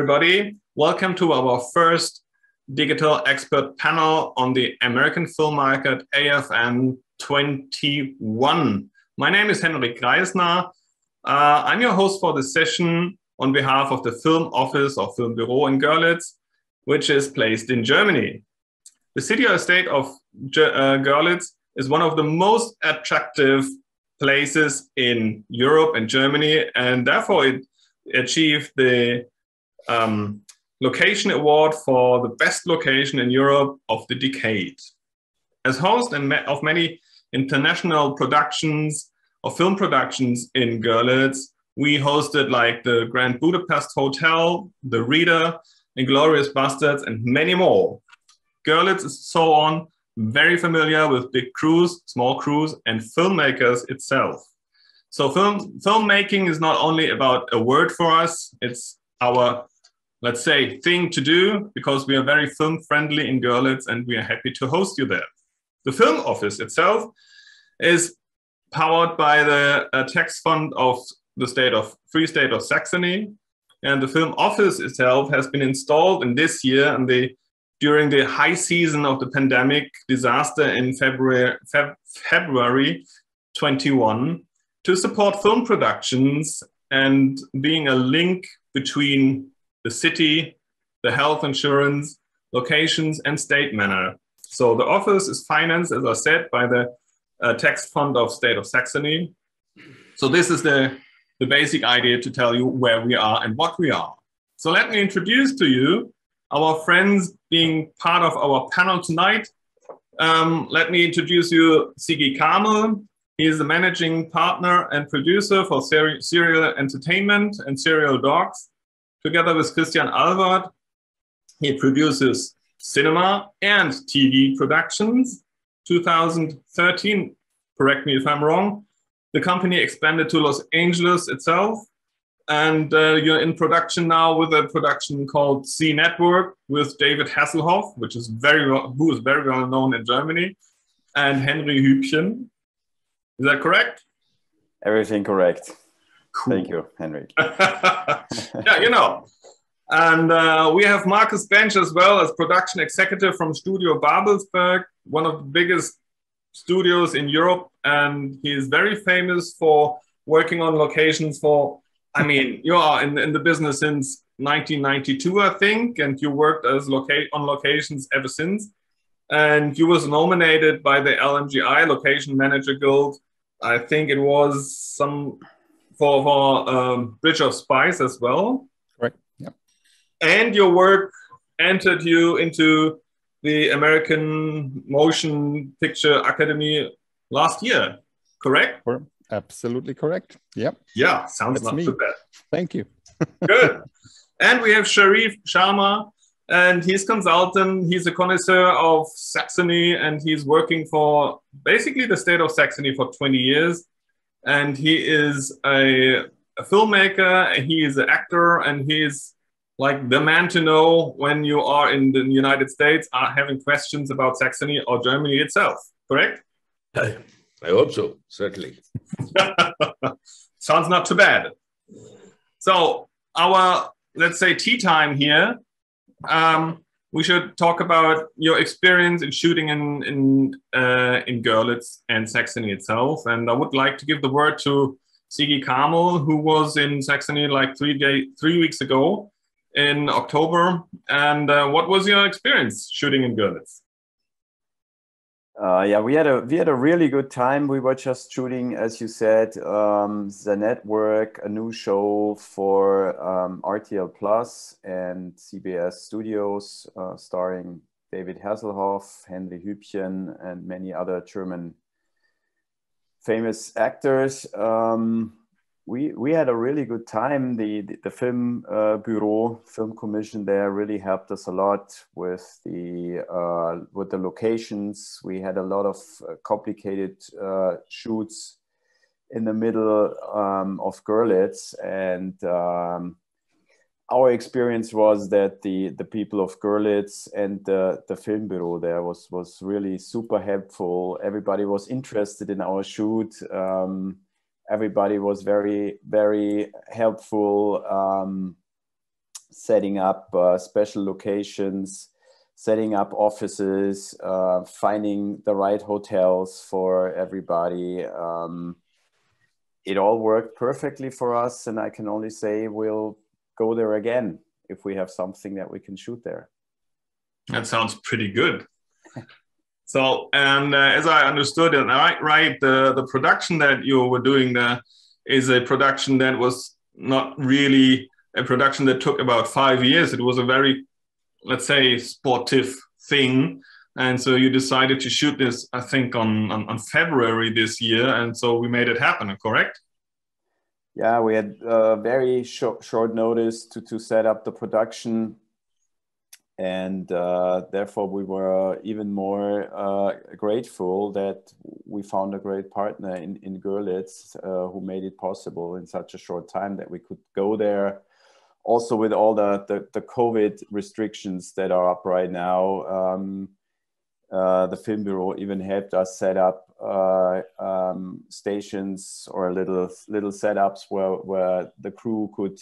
everybody. Welcome to our first digital expert panel on the American film market AFM 21. My name is Henrik Greisner. I'm your host for this session on behalf of the film office or Filmbüro in Görlitz, which is placed in Germany. The city or state of Görlitz is one of the most attractive places in Europe and Germany, and therefore it achieved the location award for the best location in Europe of the decade. As host of many international productions or film productions in Görlitz, we hosted like the Grand Budapest Hotel, The Reader, Inglourious Bastards, and many more. Görlitz is so on very familiar with big crews, small crews, and filmmakers itself. So filmmaking is not only about a word for us, it's our, let's say, thing to do, because we are very film friendly in Görlitz and we are happy to host you there. The film office itself is powered by the tax fund of the Free State of Saxony. And the film office itself has been installed in this year and during the high season of the pandemic disaster in February 21 to support film productions and being a link between the city, the health insurance, locations, and state manor. So the office is financed, as I said, by the tax fund of State of Saxony. So this is the basic idea to tell you where we are and what we are. So let me introduce to you our friends being part of our panel tonight. Let me introduce you Sigi Kamml. He is the managing partner and producer for Serial Entertainment and Serial Dogs. Together with Christian Alvard, he produces cinema and TV productions. 2013, correct me if I'm wrong, the company expanded to Los Angeles itself. And you're in production now with a production called C Network with David Hasselhoff, who is very well known in Germany, and Henry Hübchen. Is that correct? Everything correct. Cool. Thank you, Henrik. Yeah, you know. And we have Markus Bench as well as production executive from Studio Babelsberg, one of the biggest studios in Europe. And he is very famous for working on locations for, I mean, you are in the business since 1992, I think, and you worked as on locations ever since. And you was nominated by the LMGI, Location Manager Guild. I think it was for Bridge of Spies as well. Right. Yeah. And your work entered you into the American Motion Picture Academy last year, correct? Absolutely correct. Yep. Yeah, sounds not too bad. Thank you. Good. And we have Sharif Ahmed, and he's consultant. He's a connoisseur of Saxony, and he's working for basically the state of Saxony for 20 years. And he is a filmmaker, he is an actor, and he's like the man to know when you are in the United States having questions about Saxony or Germany itself, correct? I hope so, certainly. Sounds not too bad. So our, let's say, tea time here, we should talk about your experience in shooting in Görlitz and Saxony itself. And I would like to give the word to Sigi Kamml, who was in Saxony like 3 weeks ago in October. And what was your experience shooting in Görlitz? Yeah, we had a really good time. We were just shooting, as you said, The Network, a new show for RTL Plus and CBS Studios, starring David Hasselhoff, Henry Hübchen, and many other German famous actors. We had a really good time. The Filmbüro, Film Commission there really helped us a lot with the locations. We had a lot of complicated shoots in the middle of Görlitz, and our experience was that the people of Goerlitz and the Filmbüro there was really super helpful. Everybody was interested in our shoot. Everybody was very, very helpful. setting up special locations, setting up offices, finding the right hotels for everybody. It all worked perfectly for us, and I can only say we'll go there again if we have something that we can shoot there. That sounds pretty good. So, and as I understood it, right, the production that you were doing there is a production that was not really a production that took about 5 years. It was a very, let's say, sportive thing. And so you decided to shoot this, I think, on February this year. And so we made it happen, correct? Yeah, we had very short notice to set up the production. And therefore, we were even more grateful that we found a great partner in Goerlitz who made it possible in such a short time that we could go there. Also, with all the COVID restrictions that are up right now, the Filmbüro even helped us set up stations or little setups where the crew could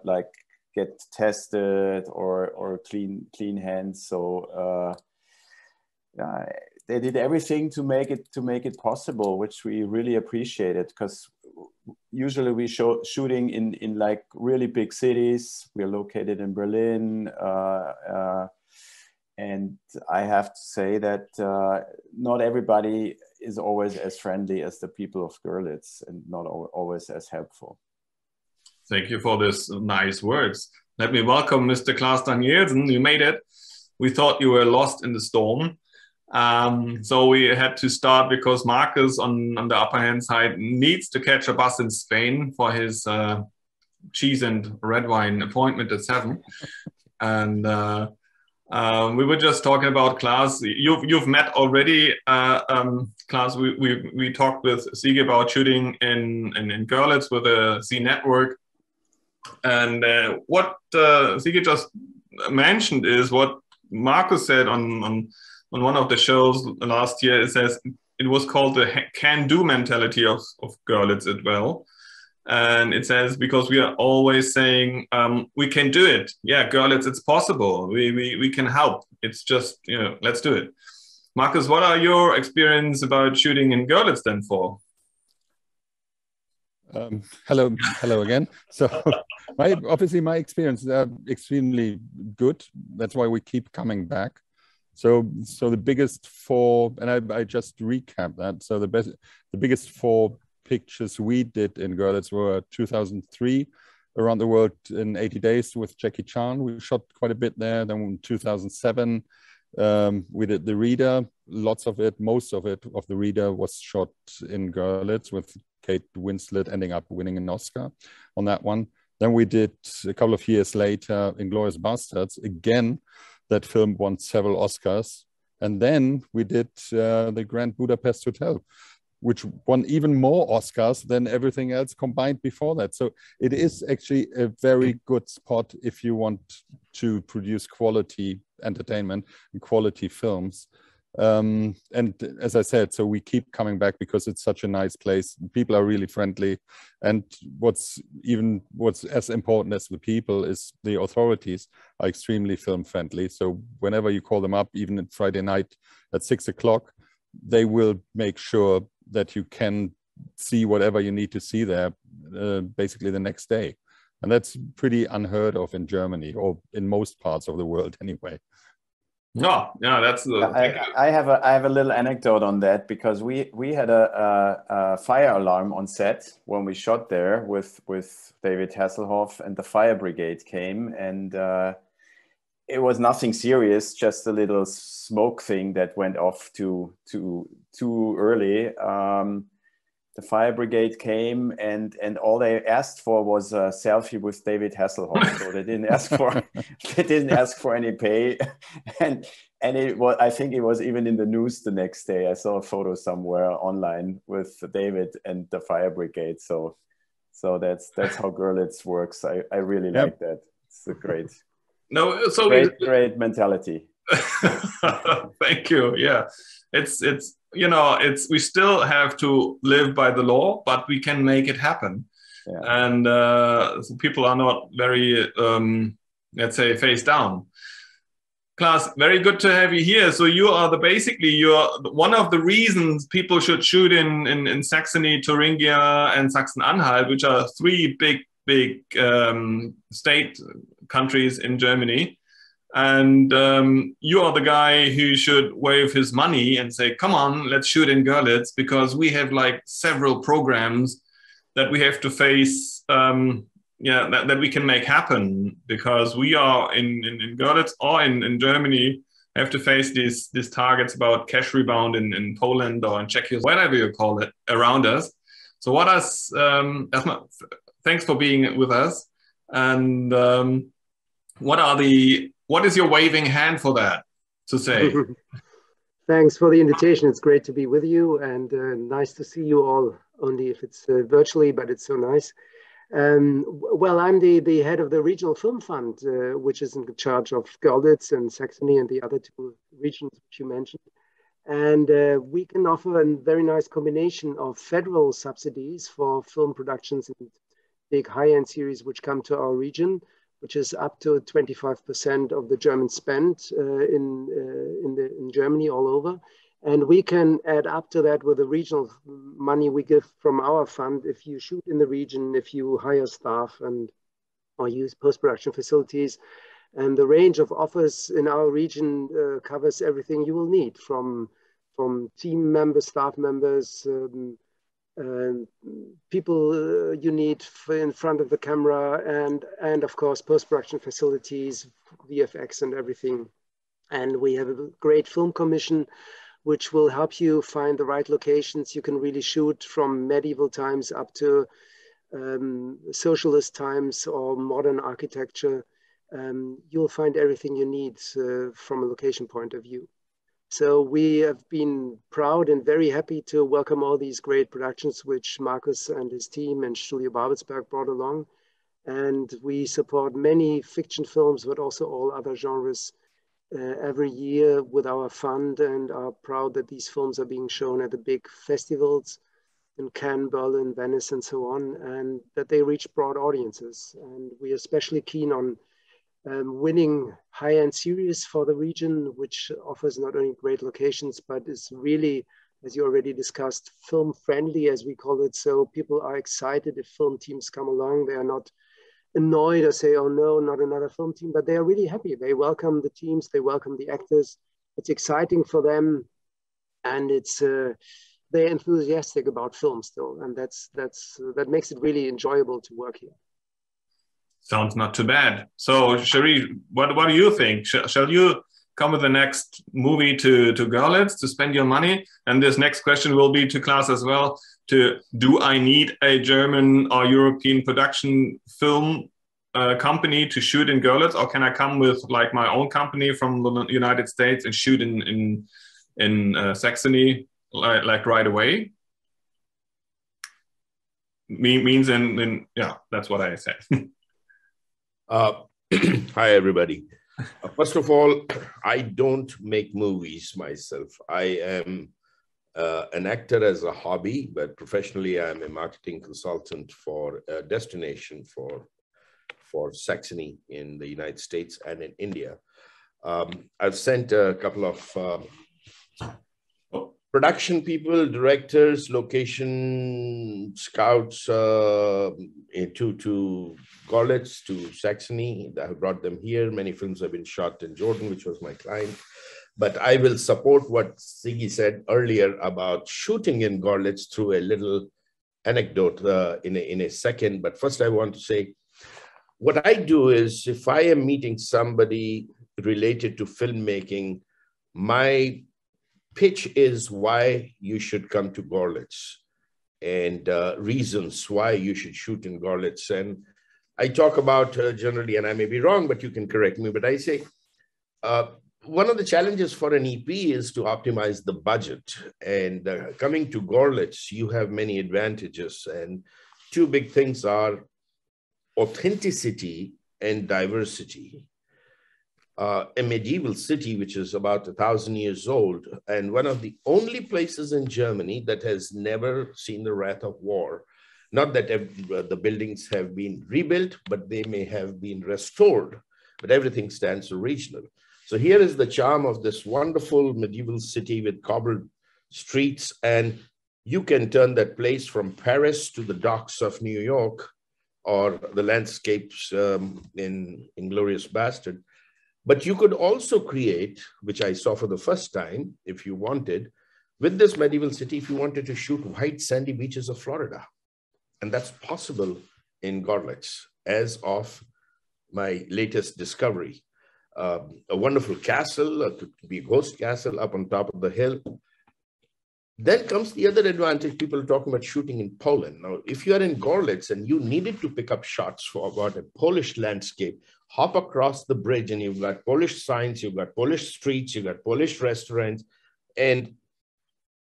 like get tested or clean hands. So they did everything to make it possible, which we really appreciated, because usually we shooting in like really big cities. We're located in Berlin, and I have to say that not everybody is always as friendly as the people of Goerlitz, and not always as helpful. Thank you for this nice words. Let me welcome Mr. Claas Danielsen. You made it. We thought you were lost in the storm. So we had to start because Markus on the upper hand side needs to catch a bus in Spain for his cheese and red wine appointment at 7. And we were just talking about Claas. You've met already, Claas. We talked with Siegfried about shooting in Görlitz with a Z Network. And what Siegfried just mentioned is what Markus said on one of the shows last year. It says it was called the can-do mentality of Görlitz as well. And it says, because we are always saying, we can do it. Yeah, Görlitz, it's possible. We can help. It's just, let's do it. Markus, what are your experience about shooting in Görlitz then for? Hello again. So obviously my experience is extremely good. That's why we keep coming back. So the biggest 4, and I just recap that. So the biggest 4 pictures we did in Goerlitz were 2003, Around the World in 80 Days with Jackie Chan. We shot quite a bit there. Then in 2007, we did The Reader. Lots of it, most of it, of The Reader was shot in Goerlitz with Kate Winslet ending up winning an Oscar on that one. Then we did a couple of years later Inglourious Basterds. Again, that film won several Oscars. And then we did the Grand Budapest Hotel, which won even more Oscars than everything else combined before that. So it is actually a very good spot if you want to produce quality entertainment and quality films. And as I said, so we keep coming back because it's such a nice place. People are really friendly. And what's as important as the people is the authorities are extremely film friendly. So whenever you call them up, even on Friday night at 6 o'clock, they will make sure that you can see whatever you need to see there basically the next day. And that's pretty unheard of in Germany, or in most parts of the world anyway. No, yeah, that's. I have a little anecdote on that, because we had a fire alarm on set when we shot there with David Hasselhoff, and the fire brigade came, and it was nothing serious, just a little smoke thing that went off too early. The fire brigade came, and all they asked for was a selfie with David Hasselhoff. So they didn't ask for any pay, and it was, I think it was even in the news the next day. I saw a photo somewhere online with David and the fire brigade. So that's how Goerlitz works. I really like that. It's a great mentality. Thank you. Yeah, it's we still have to live by the law, but we can make it happen. Yeah. And so people are not very let's say, face down. Claas, very good to have you here. So you are you're one of the reasons people should shoot in Saxony, Thuringia, and Sachsen-Anhalt, which are three big state countries in Germany. And you are the guy who should wave his money and say, come on, let's shoot in Görlitz, because we have like several programs that we have to face, that we can make happen, because we are in Görlitz or in Germany have to face these targets about cash rebound in Poland or in Czechia, whatever you call it, around us. So thanks for being with us. And what is your waving hand for that to say? Thanks for the invitation. It's great to be with you, and nice to see you all, only if it's virtually, but it's so nice. Well, I'm the head of the Regional Film Fund, which is in charge of Goerlitz and Saxony and the other two regions which you mentioned. And we can offer a very nice combination of federal subsidies for film productions and big high-end series which come to our region, which is up to 25% of the German spend in Germany all over. And we can add up to that with the regional money we give from our fund if you shoot in the region, if you hire staff or use post-production facilities. And the range of offers in our region covers everything you will need, from team members, staff members, people you need in front of the camera, and of course post-production facilities, VFX and everything. And we have a great film commission which will help you find the right locations. You can really shoot from medieval times up to socialist times or modern architecture. You'll find everything you need from a location point of view. So we have been proud and very happy to welcome all these great productions which Markus and his team and Studio Babelsberg brought along. And we support many fiction films, but also all other genres every year with our fund, and are proud that these films are being shown at the big festivals in Cannes, Berlin, Venice, and so on, and that they reach broad audiences. And we are especially keen on winning high-end series for the region, which offers not only great locations, but is really, as you already discussed, film-friendly, as we call it. So people are excited if film teams come along. They are not annoyed or say, oh no, not another film team, but they are really happy. They welcome the teams, they welcome the actors. It's exciting for them, and it's they're enthusiastic about film still, and that makes it really enjoyable to work here. Sounds not too bad. So Shireesh, what do you think? Shall you come with the next movie to Goerlitz to spend your money? And this next question will be to Claas as well. Do I need a German or European production film company to shoot in Goerlitz, or can I come with like my own company from the United States and shoot in Saxony like right away? Means yeah, that's what I said. Hi everybody. First of all, I don't make movies myself. I am an actor as a hobby, but professionally I'm a marketing consultant for a destination for Saxony in the United States and in India. I've sent a couple of production people, directors, location scouts to Goerlitz, to Saxony. I have brought them here. Many films have been shot in Jordan, which was my client. But I will support what Sigi said earlier about shooting in Goerlitz through a little anecdote in a second. But first I want to say, what I do is, if I am meeting somebody related to filmmaking, my pitch is why you should come to Goerlitz and reasons why you should shoot in Goerlitz. And I talk about generally, and I may be wrong, but you can correct me, but I say one of the challenges for an EP is to optimize the budget. And coming to Goerlitz, you have many advantages. And two big things are authenticity and diversity. A medieval city, which is about 1,000 years old, and one of the only places in Germany that has never seen the wrath of war. Not that the buildings have been rebuilt, but they may have been restored. but everything stands for regional. So here is the charm of this wonderful medieval city with cobbled streets, and you can turn that place from Paris to the docks of New York, or the landscapes in Inglourious Bastard. But you could also create, which I saw for the first time, if you wanted, with this medieval city, if you wanted to shoot white sandy beaches of Florida. And that's possible in Goerlitz, as of my latest discovery. A wonderful castle, it could be a ghost castle up on top of the hill. Then comes the other advantage. People are talking about shooting in Poland. Now, if you are in Goerlitz and you needed to pick up shots for about a Polish landscape, hop across the bridge and you've got Polish signs, you've got Polish streets, you've got Polish restaurants, and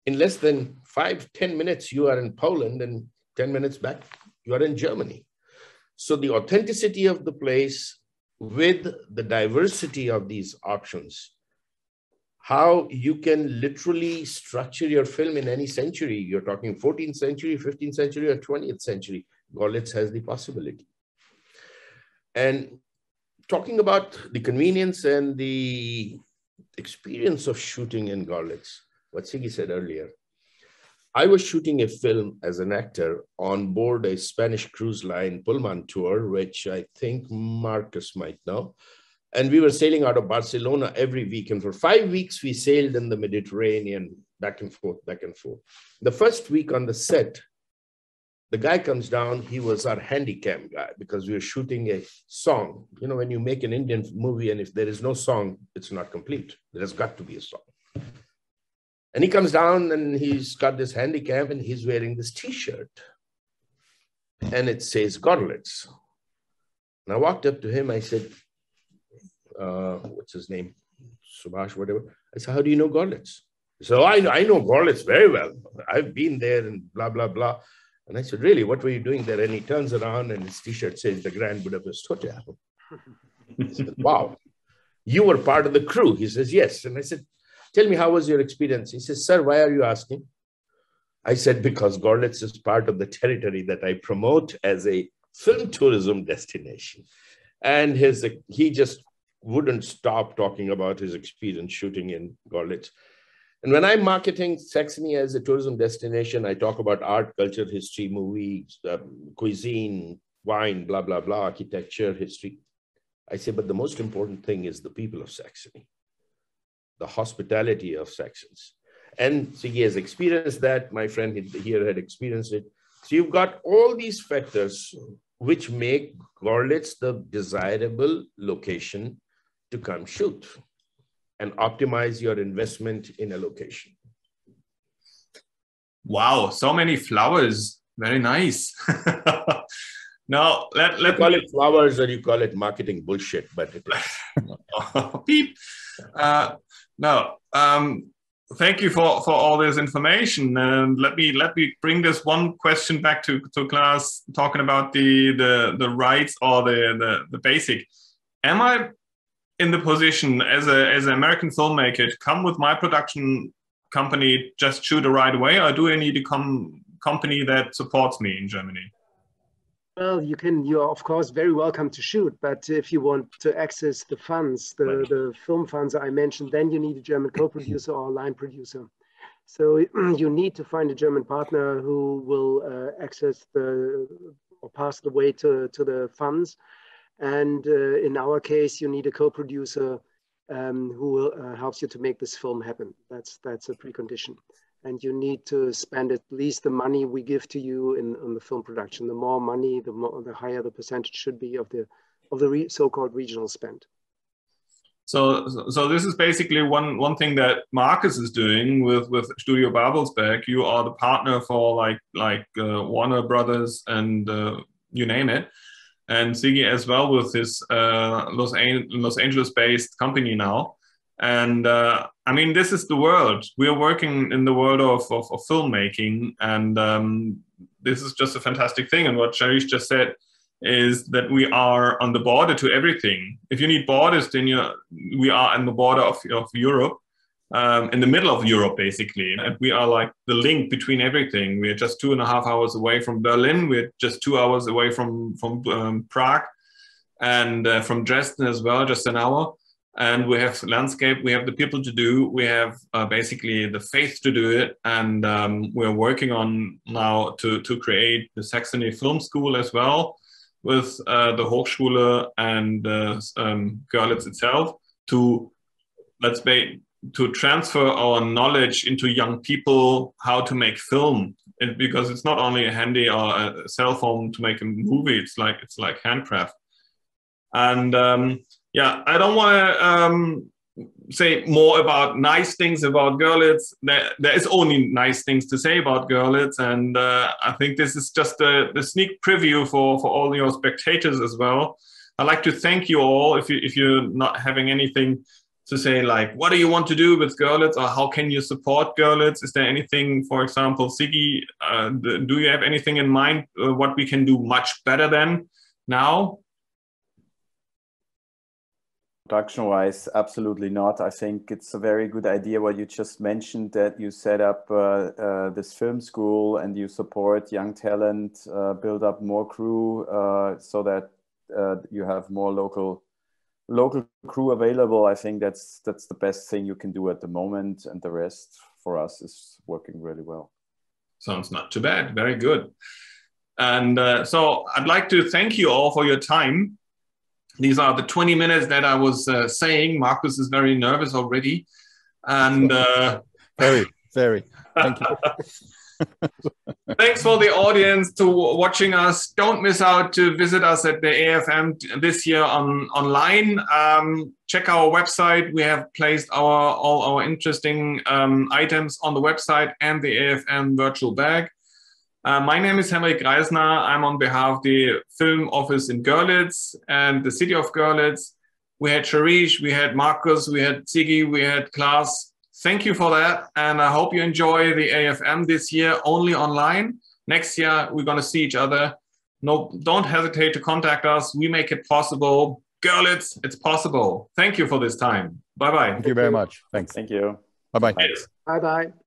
in less than 5-10 minutes, you are in Poland, and 10 minutes back, you are in Germany. So the authenticity of the place with the diversity of these options, how you can literally structure your film in any century. You're talking 14th century, 15th century, or 20th century. Goerlitz has the possibility. And talking about the convenience and the experience of shooting in Goerlitz, what Siggy said earlier, I was shooting a film as an actor on board a Spanish cruise line Pullman tour, which I think Markus might know. And we were sailing out of Barcelona every week. And for 5 weeks, we sailed in the Mediterranean, back and forth, back and forth. The first week on the set, the guy comes down, he was our handycam guy, because we were shooting a song. You know, when you make an Indian movie and if there is no song, it's not complete. There has got to be a song. And he comes down and he's got this handycam and he's wearing this t-shirt. And it says Goerlitz. And I walked up to him, I said, what's his name? Subhash, whatever. I said, how do you know Goerlitz? So I know Goerlitz very well. I've been there and blah, blah, blah. And I said, really, what were you doing there? And he turns around and his t-shirt says the Grand Budapest Hotel. I said, wow, you were part of the crew. He says, yes. And I said, tell me, how was your experience? He says, sir, why are you asking? I said, because Goerlitz is part of the territory that I promote as a film tourism destination. And he just wouldn't stop talking about his experience shooting in Goerlitz. And when I'm marketing Saxony as a tourism destination, I talk about art, culture, history, movies, cuisine, wine, blah, blah, blah, architecture, history. I say, but the most important thing is the people of Saxony, the hospitality of Saxons. And Siggy has experienced that. My friend here had experienced it. So you've got all these factors which make Goerlitz the desirable location to come shoot and optimize your investment in a location. Wow, so many flowers. Very nice. Now, let me call it flowers, or you call it marketing bullshit, but it is. Beep. Thank you for all this information. And let me bring this one question back to Claas, talking about the rights or the basic. Am I in the position as an American filmmaker to come with my production company, just shoot it right away, or do I need a company that supports me in Germany? Well, you're of course very welcome to shoot, but if you want to access the funds, the film funds I mentioned, then you need a German co-producer or a line producer. So you need to find a German partner who will access or pass the way to the funds. And in our case, you need a co-producer who helps you to make this film happen. That's a precondition. And you need to spend at least the money we give to you on the film production. The more money, the higher the percentage should be of the so-called regional spend. So this is basically one thing that Markus is doing with Studio Babelsberg. You are the partner for like Warner Brothers and you name it. And Siggy as well with his Los Angeles-based company now. And I mean, this is the world. We are working in the world of filmmaking, and this is just a fantastic thing. And what Shireesh just said is that we are on the border to everything. If you need borders, then we are on the border of Europe, in the middle of Europe, basically. And we are like the link between everything. We are just 2.5 hours away from Berlin. We're just 2 hours away from Prague. and from Dresden as well, just an hour. And we have landscape, we have the people to do, we have basically the faith to do it. And we're working on now to create the Saxony Film School as well with the Hochschule and Görlitz itself to, to transfer our knowledge into young people, how to make film. Because it's not only a handy or a cell phone to make a movie, it's like handcraft. And yeah, I don't want to say more about nice things about Görlitz. There is only nice things to say about Görlitz, and I think this is just the sneak preview for all your spectators as well. I'd like to thank you all. If you're not having anything to say, like, what do you want to do with Görlitz, or how can you support Görlitz? Is there anything, for example, Sigi, do you have anything in mind what we can do much better than now? Production-wise, absolutely not. I think it's a very good idea what you just mentioned, that you set up this film school and you support young talent, build up more crew so that you have more local crew available. I think that's the best thing you can do at the moment, and the rest for us is working really well. Sounds not too bad. Very good. And so I'd like to thank you all for your time. These are the 20 minutes that I was saying. Markus is very nervous already. And very. Thank you. Thanks for the audience to watching us. Don't miss out to visit us at the AFM this year online. Check our website. We have placed all our interesting items on the website and the AFM virtual bag. My name is Henrik Greisner. I'm on behalf of the film office in Görlitz and the city of Görlitz. We had Shireesh, we had Markus, we had Sigi, we had Claas. Thank you for that. And I hope you enjoy the AFM this year only online. Next year, we're going to see each other. No, don't hesitate to contact us. We make it possible. Görlitz, it's possible. Thank you for this time. Bye-bye. Thank you very much. Thanks. Thank you. Bye-bye. Yes. Bye-bye.